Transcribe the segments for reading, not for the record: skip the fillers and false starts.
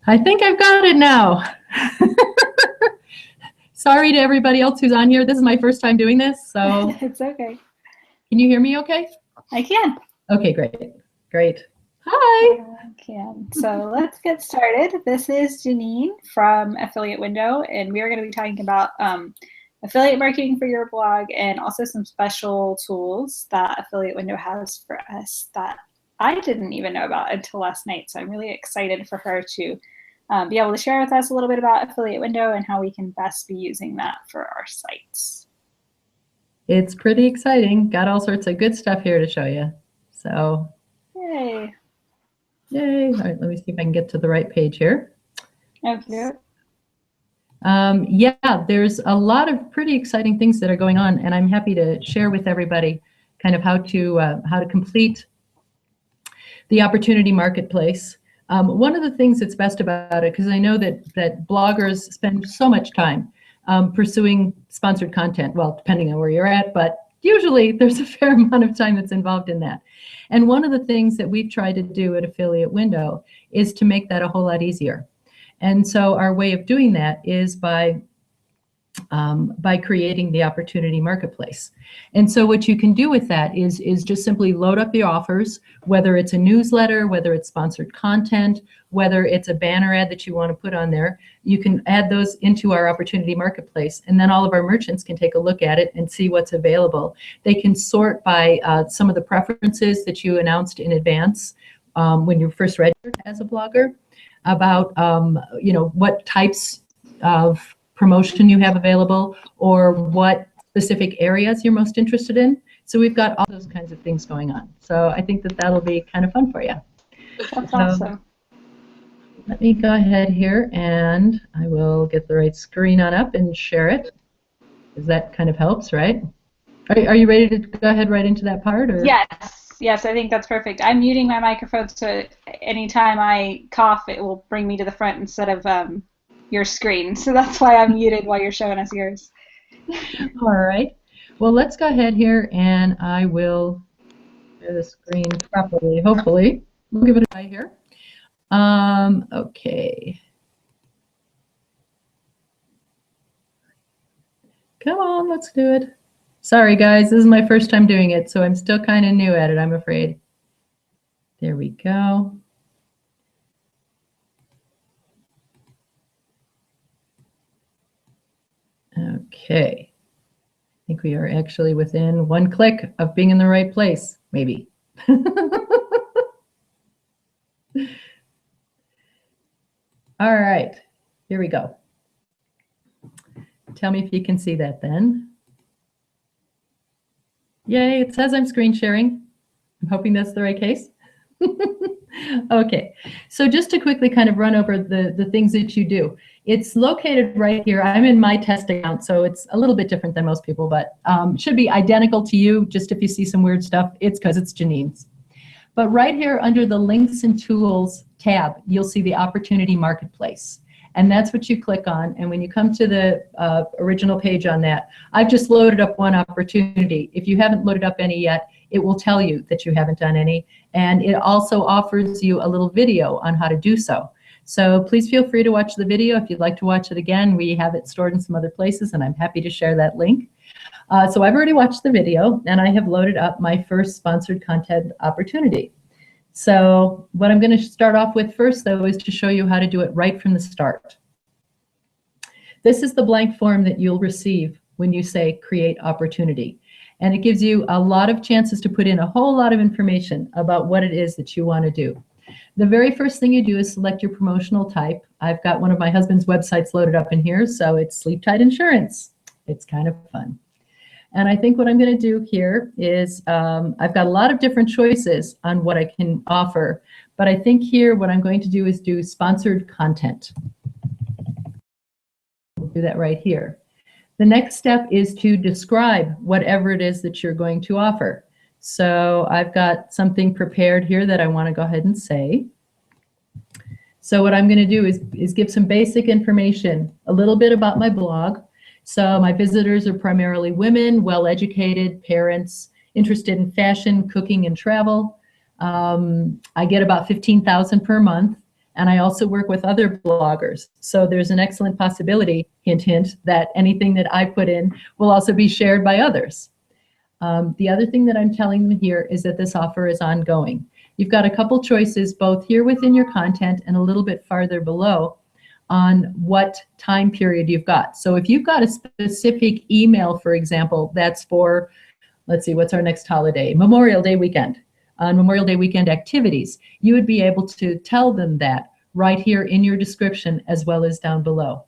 I think I've got it now. Sorry to everybody else who's on here. This is my first time doing this, so. It's okay. Can you hear me okay? I can. Okay, great. Hi. I can. So let's get started. This is Jeannine from Affiliate Window, and we are going to be talking about affiliate marketing for your blog and also some special tools that Affiliate Window has for us that I didn't even know about until last night. So I'm really excited for her to be able to share with us a little bit about Affiliate Window and how we can best be using that for our sites. It's pretty exciting. Got all sorts of good stuff here to show you. So, yay. All right, let me see if I can get to the right page here. Okay. Yeah, there's a lot of pretty exciting things that are going on, and I'm happy to share with everybody kind of how to complete the opportunity marketplace. One of the things that's best about it, because I know that bloggers spend so much time pursuing sponsored content, well, depending on where you're at, but usually there's a fair amount of time that's involved in that. And one of the things that we've tried to do at Affiliate Window is to make that a whole lot easier. And so our way of doing that is by creating the opportunity marketplace. And so what you can do with that is just simply load up the offers, whether it's a newsletter, whether it's sponsored content, whether it's a banner ad that you want to put on there. You can add those into our opportunity marketplace, and then all of our merchants can take a look at it and see what's available. They can sort by some of the preferences that you announced in advance when you first registered as a blogger, about what types of promotion you have available or what specific areas you're most interested in. So we've got all those kinds of things going on. So I think that that'll be kind of fun for you. That's awesome. Let me go ahead here and I will get the right screen on up and share it, because that kind of helps, right? Are you ready to go ahead right into that part? Or? Yes, I think that's perfect. I'm muting my microphone so anytime I cough, it will bring me to the front instead of your screen. So that's why I'm muted while you're showing us yours. All right. Well, let's go ahead here and I will share the screen properly, hopefully. We'll give it a try here. Okay. Come on, let's do it. Sorry, guys, this is my first time doing it, so I'm still kind of new at it, I'm afraid. There we go. Okay. I think we are actually within one click of being in the right place, maybe. All right, here we go. Tell me if you can see that then. Yay, it says I'm screen sharing. I'm hoping that's the right case. Okay, so just to quickly kind of run over the things that you do. It's located right here. I'm in my test account, so it's a little bit different than most people, but should be identical to you. Just if you see some weird stuff, it's because it's Jeannine's. But right here under the Links and Tools tab, you'll see the Opportunity Marketplace. And that's what you click on. And when you come to the original page on that, I've just loaded up one opportunity. If you haven't loaded up any yet, it will tell you that you haven't done any. And it also offers you a little video on how to do so. So please feel free to watch the video. If you'd like to watch it again, we have it stored in some other places, and I'm happy to share that link. So I've already watched the video, and I have loaded up my first sponsored content opportunity. So what I'm going to start off with first, though, is to show you how to do it right from the start. This is the blank form that you'll receive when you say create opportunity. And it gives you a lot of chances to put in a whole lot of information about what it is that you want to do. The very first thing you do is select your promotional type. I've got one of my husband's websites loaded up in here, so it's Sleep Tight Insurance. It's kind of fun. And I think what I'm going to do here is I've got a lot of different choices on what I can offer, but I think here what I'm going to do is do sponsored content. We'll do that right here. The next step is to describe whatever it is that you're going to offer. So I've got something prepared here that I want to go ahead and say. So what I'm going to do is give some basic information, a little bit about my blog. So my visitors are primarily women, well-educated, parents, interested in fashion, cooking, and travel. I get about 15,000 per month. And I also work with other bloggers. So there's an excellent possibility, hint, hint, that anything that I put in will also be shared by others. The other thing that I'm telling them here is that this offer is ongoing. You've got a couple choices both here within your content and a little bit farther below on what time period you've got. So if you've got a specific email, for example, that's for, let's see, what's our next holiday? Memorial Day weekend. On Memorial Day weekend activities, you would be able to tell them that right here in your description as well as down below.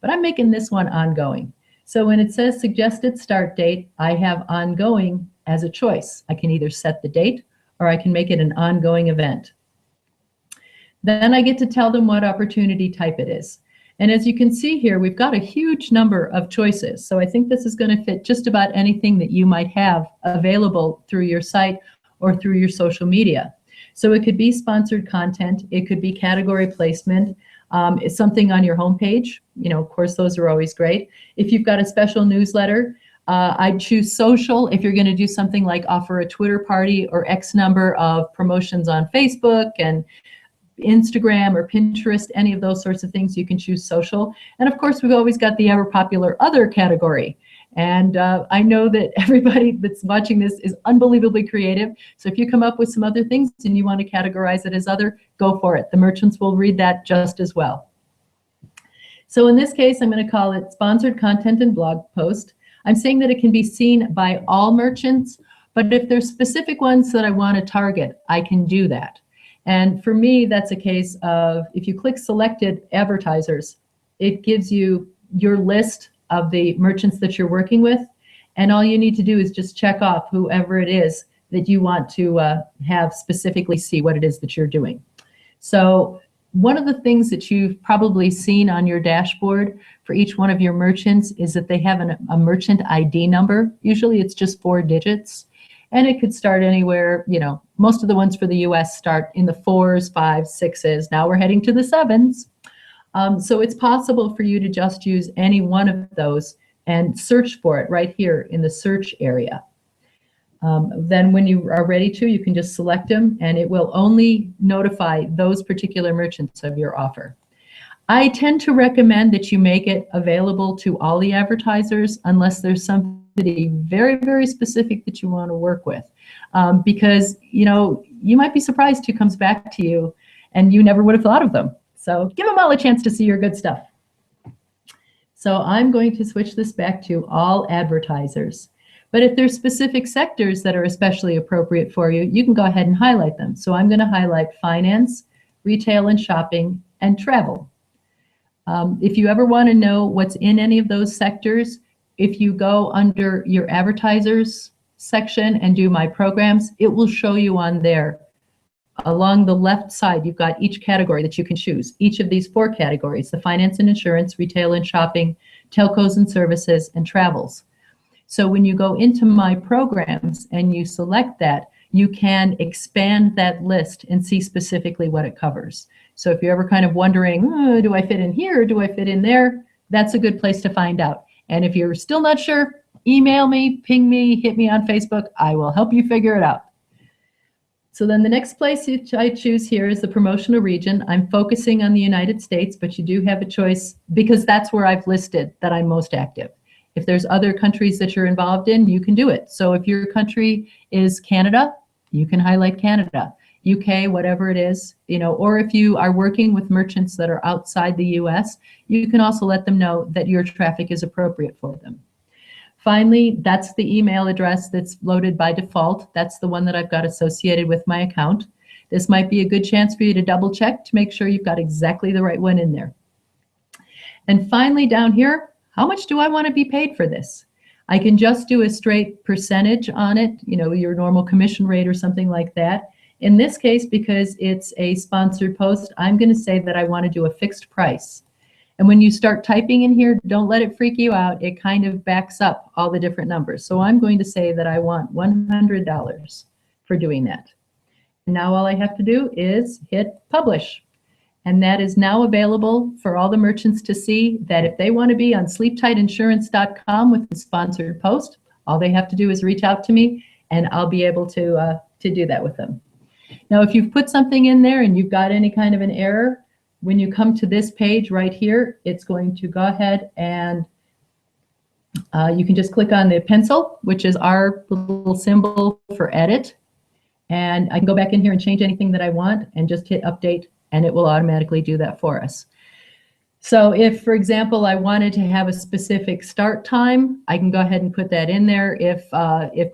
But I'm making this one ongoing. So when it says suggested start date, I have ongoing as a choice. I can either set the date or I can make it an ongoing event. Then I get to tell them what opportunity type it is. And as you can see here, we've got a huge number of choices. So I think this is going to fit just about anything that you might have available through your site or through your social media. So it could be sponsored content, it could be category placement, it's something on your homepage. Of course, those are always great. If you've got a special newsletter, I'd choose social if you're going to do something like offer a Twitter party or X number of promotions on Facebook and Instagram or Pinterest, any of those sorts of things, you can choose social. And of course, we've always got the ever popular other category. And I know that everybody that's watching this is unbelievably creative. So if you come up with some other things and you want to categorize it as other, go for it. The merchants will read that just as well. So in this case, I'm going to call it sponsored content and blog post. I'm saying that it can be seen by all merchants, but if there's specific ones that I want to target, I can do that. And for me, that's a case of if you click selected advertisers, it gives you your list of the merchants that you're working with. And all you need to do is just check off whoever it is that you want to have specifically see what it is that you're doing. So one of the things that you've probably seen on your dashboard for each one of your merchants is that they have a merchant ID number. Usually it's just 4 digits. And it could start anywhere, most of the ones for the US start in the 4s, 5s, 6s. Now we're heading to the 7s. So it's possible for you to just use any one of those and search for it right here in the search area. Then when you are ready to, you can just select them and it will only notify those particular merchants of your offer. I tend to recommend that you make it available to all the advertisers unless there's somebody very, very specific that you want to work with. Because, you might be surprised who comes back to you and you never would have thought of them. So give them all a chance to see your good stuff. So I'm going to switch this back to all advertisers. But if there's specific sectors that are especially appropriate for you, you can go ahead and highlight them. So I'm going to highlight finance, retail and shopping, and travel. If you ever want to know what's in any of those sectors, if you go under your advertisers section and do my programs, it will show you on there. Along the left side, you've got each category that you can choose. Each of these 4 categories, the finance and insurance, retail and shopping, telcos and services, and travels. So when you go into my programs and you select that, you can expand that list and see specifically what it covers. So if you're ever kind of wondering, do I fit in here or do I fit in there? That's a good place to find out. And if you're still not sure, email me, ping me, hit me on Facebook. I will help you figure it out. So then the next place I choose here is the promotional region. I'm focusing on the United States, but you do have a choice because that's where I've listed that I'm most active. If there's other countries that you're involved in, you can do it. So if your country is Canada, you can highlight Canada, UK, whatever it is, or if you are working with merchants that are outside the US, you can also let them know that your traffic is appropriate for them. Finally, that's the email address that's loaded by default. That's the one that I've got associated with my account. This might be a good chance for you to double check to make sure you've got exactly the right one in there. And finally down here, how much do I want to be paid for this? I can just do a straight percentage on it, your normal commission rate or something like that. In this case, because it's a sponsored post, I'm going to say that I want to do a fixed price. And when you start typing in here, don't let it freak you out. It kind of backs up all the different numbers. So I'm going to say that I want $100 for doing that. And now all I have to do is hit publish. And that is now available for all the merchants to see that if they want to be on sleeptightinsurance.com with the sponsored post, all they have to do is reach out to me and I'll be able to do that with them. Now, if you've put something in there and you've got any kind of an error, when you come to this page right here, it's going to go ahead and you can just click on the pencil, which is our little symbol for edit. And I can go back in here and change anything that I want and just hit update, and it will automatically do that for us. So if, for example, I wanted to have a specific start time, I can go ahead and put that in there. If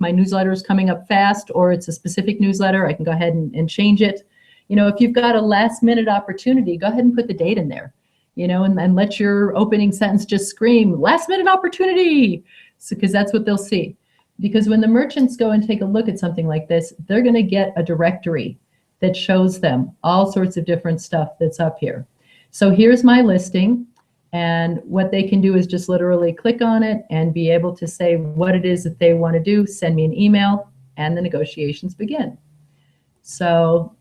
my newsletter is coming up fast or it's a specific newsletter, I can go ahead and change it. You know, if you've got a last minute opportunity, go ahead and put the date in there, you know, and let your opening sentence just scream last minute opportunity, because that's what they'll see. Because when the merchants go and take a look at something like this, they're going to get a directory that shows them all sorts of different stuff that's up here. So here's my listing, and what they can do is just literally click on it and be able to say what it is that they want to do, send me an email, and the negotiations begin. So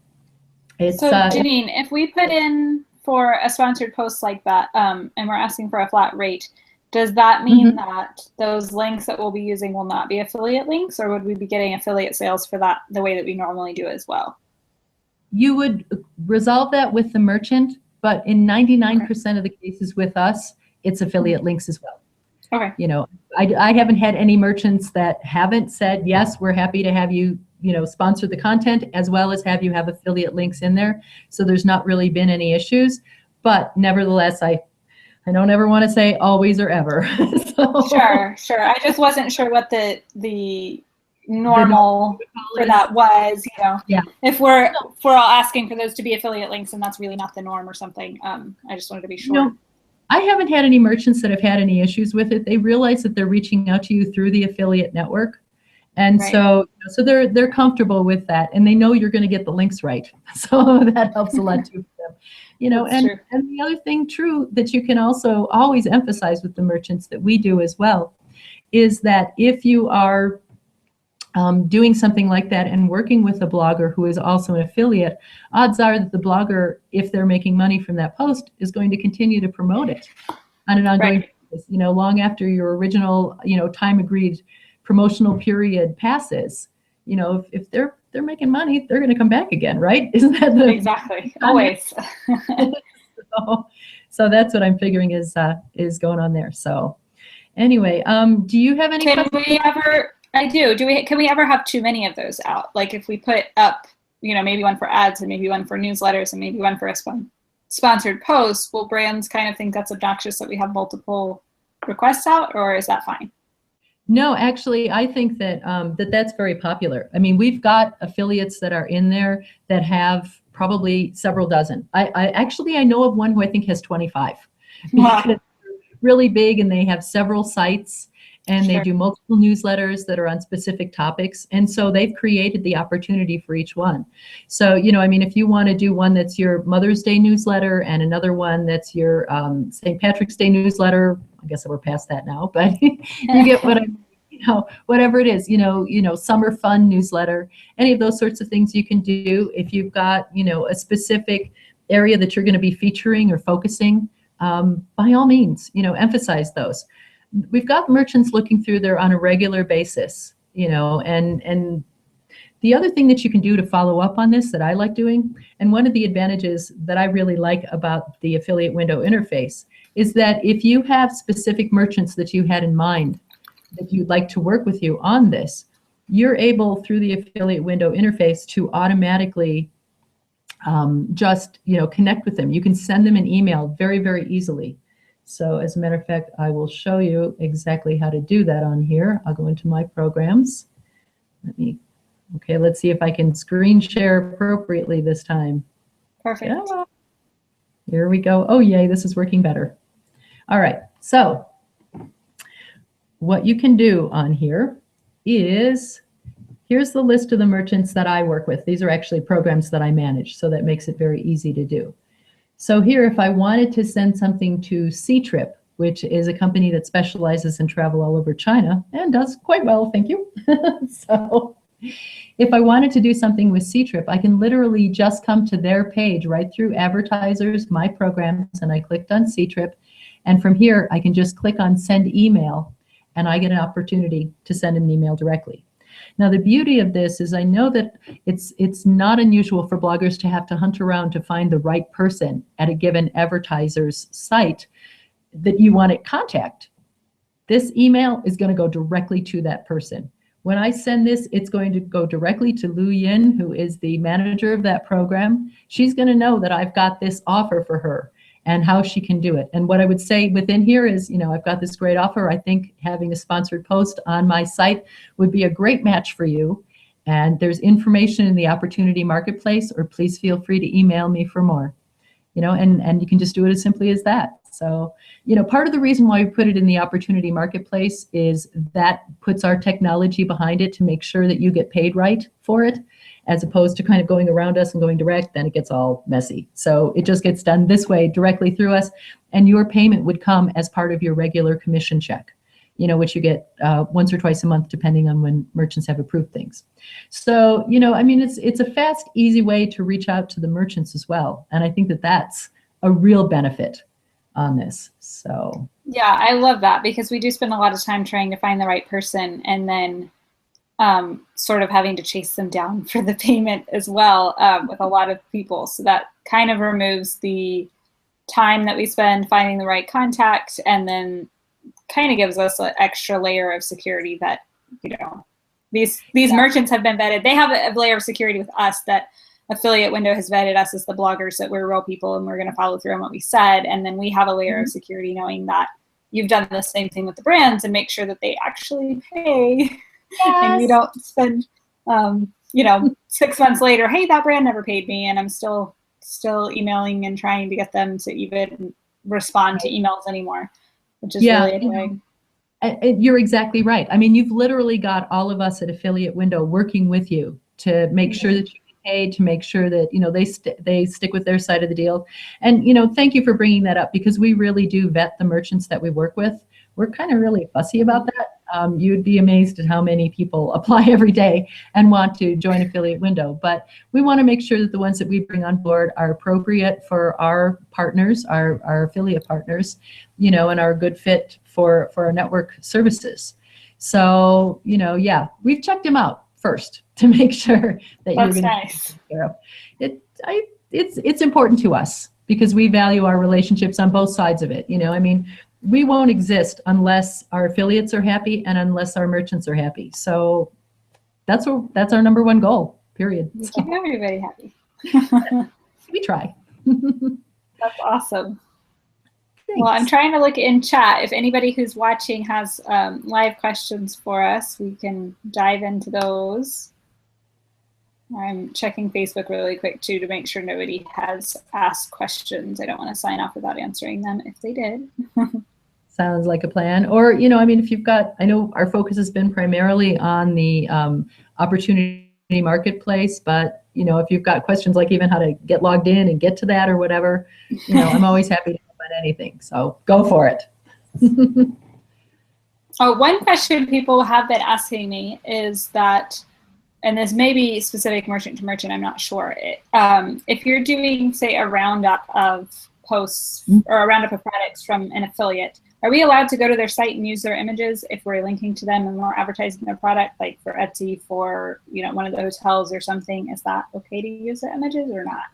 it's Jeannine, if we put in for a sponsored post like that, and we're asking for a flat rate, does that mean that those links that we'll be using will not be affiliate links, or would we be getting affiliate sales for that the way that we normally do as well? You would resolve that with the merchant, but in 99% of the cases with us, it's affiliate links as well. Okay. You know, I haven't had any merchants that haven't said, yes, we're happy to have you, you know, sponsor the content as well as have you have affiliate links in there. So there's not really been any issues, but nevertheless, I don't ever want to say always or ever. So, sure. I just wasn't sure what the normal for that was, you know. Yeah. If we're all asking for those to be affiliate links and that's really not the norm or something, I just wanted to be sure. No, I haven't had any merchants that have had any issues with it. They realize that they're reaching out to you through the affiliate network, and right. so they're comfortable with that, and they know you're going to get the links right. So that helps a lot too for them. You know, and the other thing that you can also always emphasize with the merchants that we do as well is that if you are doing something like that and working with a blogger who is also an affiliate, odds are that the blogger, if they're making money from that post, is going to continue to promote it on an ongoing basis, you know, long after your original, you know, time agreed promotional period passes. You know, if they're making money, they're going to come back again, right? Isn't that the exactly always? So that's what I'm figuring is going on there. So anyway, do you have any questions? I do. Can we ever have too many of those out? Like if we put up, you know, maybe one for ads and maybe one for newsletters and maybe one for a sponsored post, will brands kind of think that's obnoxious that we have multiple requests out, or is that fine? No, actually, I think that that's very popular. I mean, we've got affiliates that are in there that have probably several dozen. I know of one who I think has 25. Wow. Because they're really big and they have several sites. And they do multiple newsletters that are on specific topics. And so they've created the opportunity for each one. So, you know, I mean, if you want to do one that's your Mother's Day newsletter and another one that's your St. Patrick's Day newsletter, I guess we're past that now, but you get what you know, whatever it is, you know, summer fun newsletter, any of those sorts of things you can do. If you've got, you know, a specific area that you're going to be featuring or focusing, by all means, you know, emphasize those. We've got merchants looking through there on a regular basis, you know, and the other thing that you can do to follow up on this that I like doing, and one of the advantages that I really like about the affiliate window interface is that if you have specific merchants that you had in mind that you'd like to work with you on this, you're able through the affiliate window interface to automatically just, you know, connect with them. You can send them an email very, very easily. So as a matter of fact, I will show you exactly how to do that on here. I'll go into my programs. Okay, let's see if I can screen share appropriately this time. Perfect. Yeah. Here we go. Oh, yay, this is working better. All right, so what you can do on here is, here's the list of the merchants that I work with. These are actually programs that I manage, so that makes it very easy to do. So here, if I wanted to send something to C-Trip, which is a company that specializes in travel all over China and does quite well, thank you. So if I wanted to do something with C-Trip, I can literally just come to their page right through advertisers, my programs, and I clicked on C-Trip. And from here, I can just click on send email, and I get an opportunity to send an email directly. Now, the beauty of this is I know that it's not unusual for bloggers to have to hunt around to find the right person at a given advertiser's site that you want to contact. This email is going to go directly to that person. When I send this, it's going to go directly to Lu Yin, who is the manager of that program. She's going to know that I've got this offer for her and how she can do it. And what I would say within here is, I've got this great offer. I think having a sponsored post on my site would be a great match for you. And there's information in the opportunity marketplace, or please feel free to email me for more. And you can just do it as simply as that. So, part of the reason why we put it in the opportunity marketplace is that puts our technology behind it to make sure that you get paid right for it, as opposed to kind of going around us and going direct. Then it gets all messy. So it just gets done this way directly through us, and your payment would come as part of your regular commission check, which you get once or twice a month, depending on when merchants have approved things. So, it's a fast, easy way to reach out to the merchants as well. And I think that that's a real benefit on this. So yeah, I love that, because we do spend a lot of time trying to find the right person, and then sort of having to chase them down for the payment as well, with a lot of people. So that kind of removes the time that we spend finding the right contact, and then kind of gives us an extra layer of security that, these merchants have been vetted. They have a layer of security with us that Affiliate Window has vetted us as the bloggers, that we're real people and we're going to follow through on what we said. And then we have a layer of security knowing that you've done the same thing with the brands and make sure that they actually pay. Yes. And we don't spend, 6 months later, hey, that brand never paid me, and I'm still emailing and trying to get them to even respond to emails anymore, which is really annoying. You're exactly right. I mean, you've literally got all of us at Affiliate Window working with you to make sure that you get paid, to make sure that they stick with their side of the deal. And thank you for bringing that up, because we really do vet the merchants that we work with. We're kind of really fussy about that. You'd be amazed at how many people apply every day and want to join Affiliate Window. But we want to make sure that the ones that we bring on board are appropriate for our partners, our affiliate partners, and are a good fit for our network services. So, we've checked them out first to make sure that you're going nice. To take care of it. It's important to us, because we value our relationships on both sides of it. We won't exist unless our affiliates are happy and unless our merchants are happy. So that's our number one goal, period. Keep everybody happy. We try. That's awesome. Thanks. Well, I'm trying to look in chat. If anybody who's watching has live questions for us, we can dive into those. I'm checking Facebook really quick too to make sure nobody has asked questions. I don't want to sign off without answering them if they did. Sounds like a plan. Or, if you've got, I know our focus has been primarily on the opportunity marketplace, but, if you've got questions like even how to get logged in and get to that or whatever, I'm always happy to help on anything. So go for it. One question people have been asking me is that, and this may be specific merchant to merchant, I'm not sure. If you're doing, say, a roundup of posts or a roundup of products from an affiliate, are we allowed to go to their site and use their images if we're linking to them and we're advertising their product, like for Etsy, for one of the hotels or something? Is that okay to use their images or not?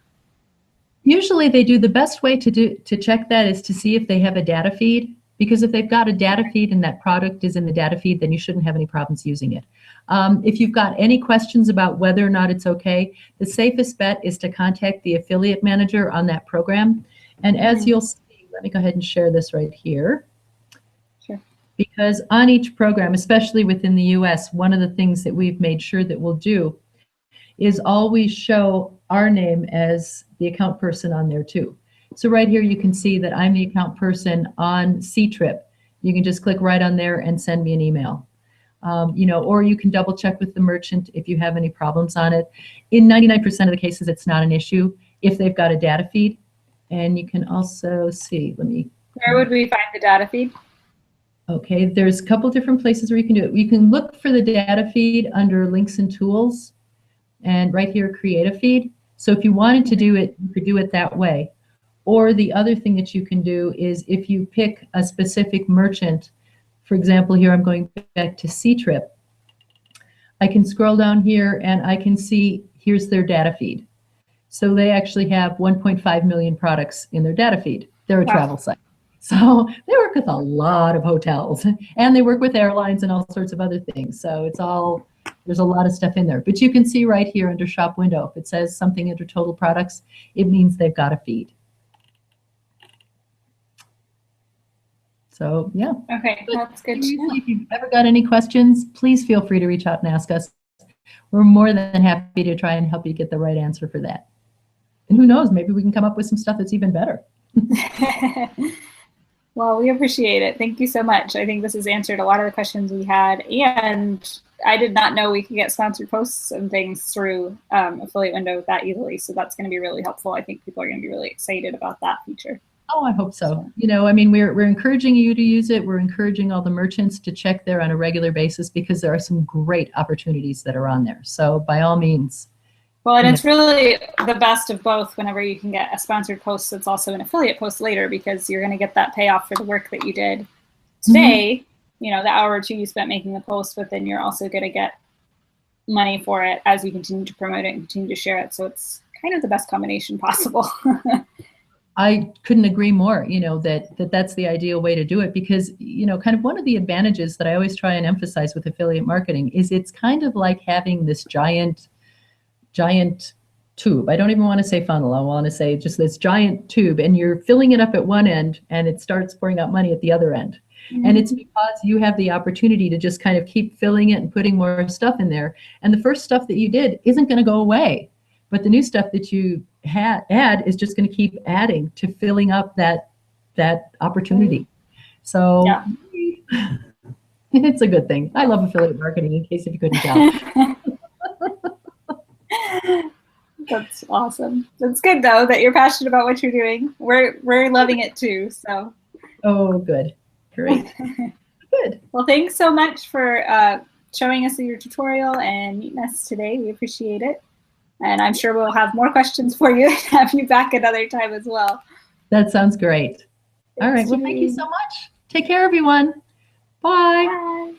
Usually they do. The best way to check that is to see if they have a data feed, because if they've got a data feed and that product is in the data feed, then you shouldn't have any problems using it. If you've got any questions about whether or not it's okay, the safest bet is to contact the affiliate manager on that program. And as you'll see, let me go ahead and share this right here. Sure. Because on each program, especially within the US, one of the things that we've made sure that we'll do is always show our name as the account person on there too. So right here you can see that I'm the account person on C-Trip. You can just click right on there and send me an email. Or you can double check with the merchant if you have any problems on it. In 99% of the cases, it's not an issue if they've got a data feed. And you can also see, where would we find the data feed? Okay, there's a couple different places where you can do it. You can look for the data feed under links and tools, and right here, create a feed. So if you wanted to do it, you could do it that way. Or the other thing that you can do is if you pick a specific merchant, for example, here I'm going back to C-Trip. I can scroll down here and I can see here's their data feed. So they actually have 1.5 million products in their data feed. They're a travel site. So they work with a lot of hotels, and they work with airlines and all sorts of other things. So it's all, there's a lot of stuff in there. But you can see right here under shop window, if it says something under total products, it means they've got a feed. So yeah. Okay, that's good to know. If you've ever got any questions, please feel free to reach out and ask us. We're more than happy to try and help you get the right answer for that. And who knows, maybe we can come up with some stuff that's even better. Well, we appreciate it. Thank you so much. I think this has answered a lot of the questions we had, and I did not know we could get sponsored posts and things through Affiliate Window that easily. So that's going to be really helpful. I think people are going to be really excited about that feature. Oh, I hope so. You know, I mean, we're encouraging you to use it. We're encouraging all the merchants to check there on a regular basis because there are some great opportunities that are on there. So by all means. Well, and it's really the best of both whenever you can get a sponsored post that's also an affiliate post later, because you're going to get that payoff for the work that you did today, you know, the hour or two you spent making the post, but then you're also going to get money for it as you continue to promote it and continue to share it. So it's kind of the best combination possible. I couldn't agree more, you know, that's the ideal way to do it, because, you know, kind of one of the advantages that I always try and emphasize with affiliate marketing is it's kind of like having this giant tube. I don't even want to say funnel. I want to say just this giant tube, and you're filling it up at one end and it starts pouring out money at the other end. And it's because you have the opportunity to just kind of keep filling it and putting more stuff in there. And the first stuff that you did isn't going to go away, but the new stuff that you add is just going to keep adding to filling up that opportunity. So yeah. It's a good thing. I love affiliate marketing, in case if you couldn't tell. That's awesome. It's good though that you're passionate about what you're doing. We're loving it too. So. Oh, good. Great. Good. Well, thanks so much for showing us your tutorial and meeting us today. We appreciate it. And I'm sure we'll have more questions for you and have you back another time as well. That sounds great. All right. Well, thank you so much. Take care, everyone. Bye. Bye.